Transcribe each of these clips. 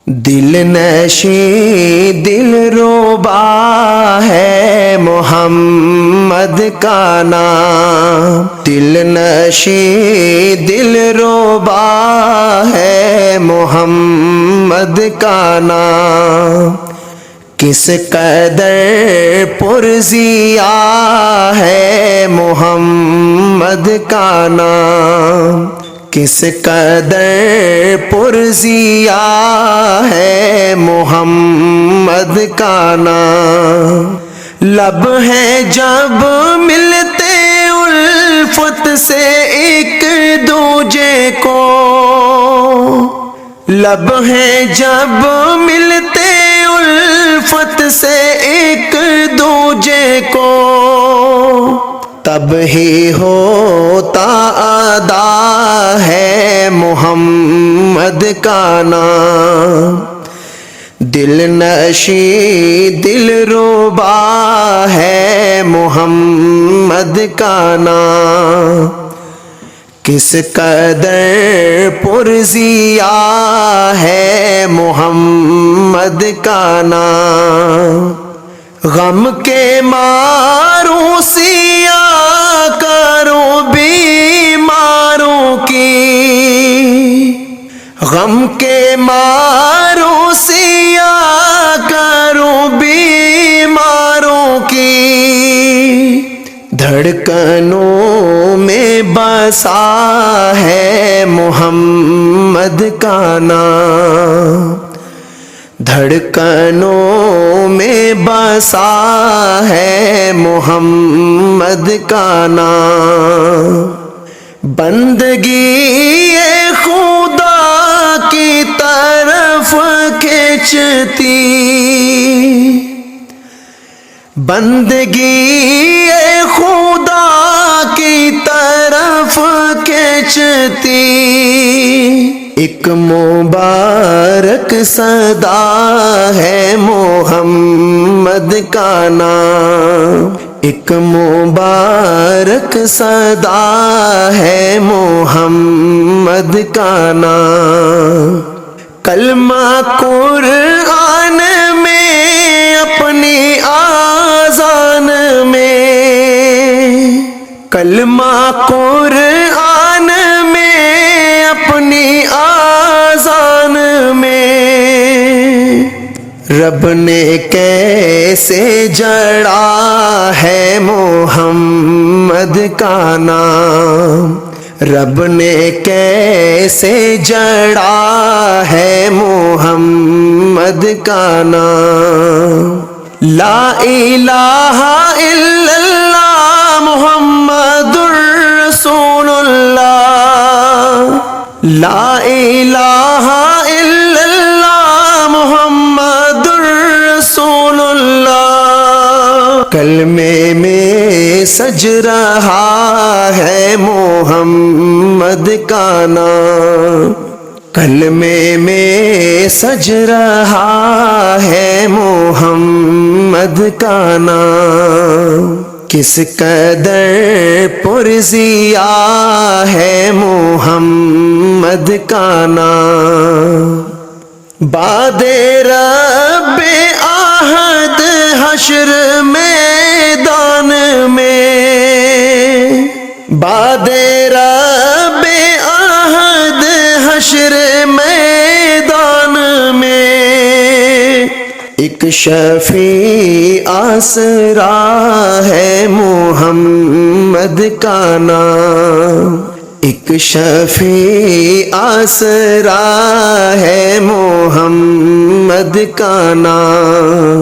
دل نشیں دل ربا ہے محمد کا نام، دل نشیں دل ربا ہے محمد کا نام، کس قدر پرزیا ہے محمد کا نام، کس قدر پرزیا ہے محمد کا نام، لب ہے جب ملتے الفت سے ایک دوجے کو، لب ہے جب ملتے الفت سے ایک دوجے کو، تب ہی ہوتا ادا ہے محمد کا نام، دل نشیں دل ربا ہے محمد کا نام، کس قدر پرزیا ہے محمد کا نام، غم کے ماروں سیا کرو بیماروں کی، غم کے ماروں سیا کرو بیماروں کی، دھڑکنوں میں بسا ہے محمد کا نام، دھڑکنوں میں بسا ہے محمد کا نام، بندگی خدا کی طرف کھینچتی، بندگی خدا کی طرف کھینچتی، ایک مبارک صدا ہے محمد کا نام، ایک مبارک صدا ہے محمد کا نام، کلمہ قرآن میں اپنی آذان میں، کلمہ قرآن میں اپنی آذان میں، رب نے کیسے جڑا ہے محمد کا نام، رب نے کیسے جڑا ہے محمد کا نام، لا الہ الا اللہ محمد الرسول اللہ، لا الہ الا اللہ محمد الرسول اللہ، کلمے میں سج رہا ہے محمد کا نام، کلمے میں سج رہا ہے محمد کا نام، کس قدر پرزیا ہے محمد کا نام، بعد رب آہد حشر میدان میں، بعد رب آہد حشر میدان میں، ایک شفیع آسرا ہے محمد کا نام، ایک شفیع آسرا ہے محمد کا نام،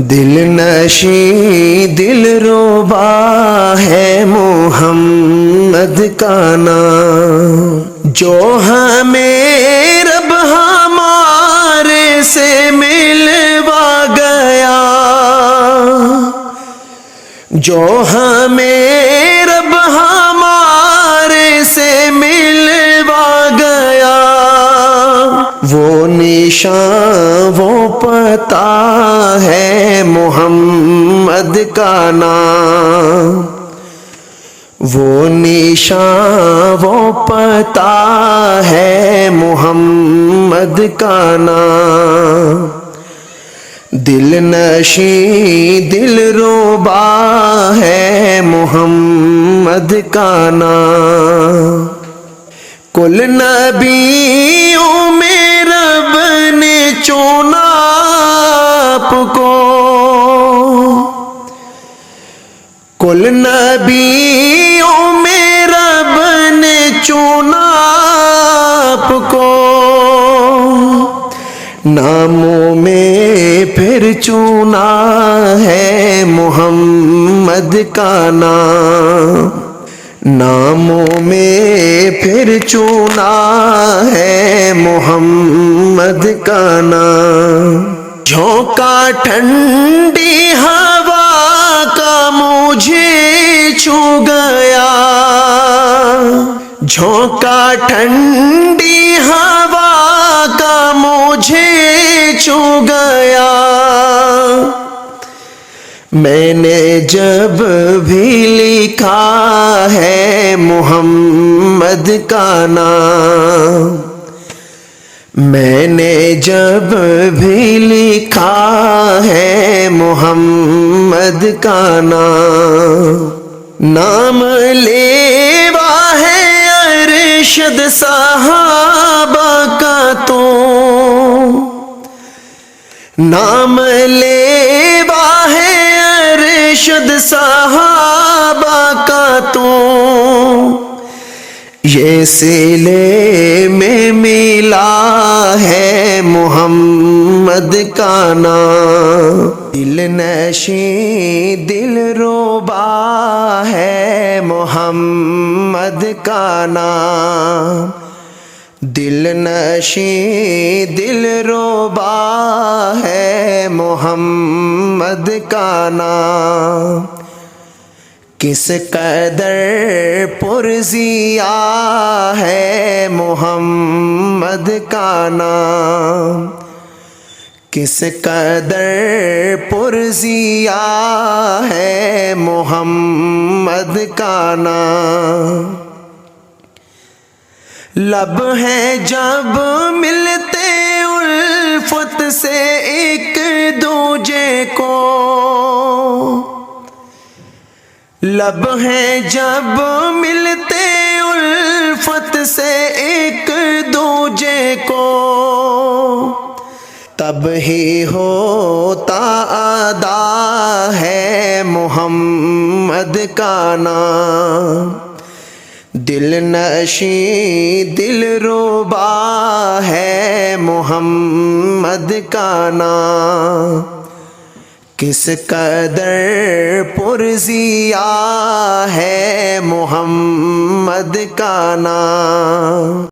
دل نشیں دل ربا ہے محمد کا نام، جو ہمیں رب ہمارے سے ملوا گیا، جو ہمیں رب ہمارے سے ملوا گیا، وہ نشان وہ پتہ ہے محمد کا نام، وہ نشان وہ پتہ ہے محمد کا نام، دل نشیں دل ربا ہے محمد کا نام، کل نبیوں میں رب نے چنا آپ کو، کل نبیوں میں رب نے چنا آپ کو، ناموں میں پھر چنا ہے محمد کا نام، ناموں میں پھر چنا ہے محمد کا نام، جھونکا ٹھنڈی ہوا کا مجھے چھو گیا، جھونکا ٹھنڈی ہوا کا مجھے چھو گیا، میں نے جب بھی لکھا ہے محمد کا نام، میں نے جب بھی لکھا ہے محمد کا نام، نام لیوا ہے ارشد صحابہ کا تو، نام لیوا ہے ارشد صحابہ کا تو، یہ سلے میں ملا ہے محمد کا نام، دل نشیں دل ربا ہے محمد کا نام، دل نشیں دل ربا ہے محمد کا نام، کس قدر پرزیا ہے محمد کا نام، کس قدر پرزیا ہے محمد کا نام، لب ہیں جب ملتے الفت سے ایک دوجے کو، لب ہیں جب ملتے الفت سے ایک دوجے کو، تب ہی ہوتا ادا ہے محمد کا نام، دل نشیں دل ربا ہے محمد کا نام، کس قدر پرزیا ہے محمد کا نام۔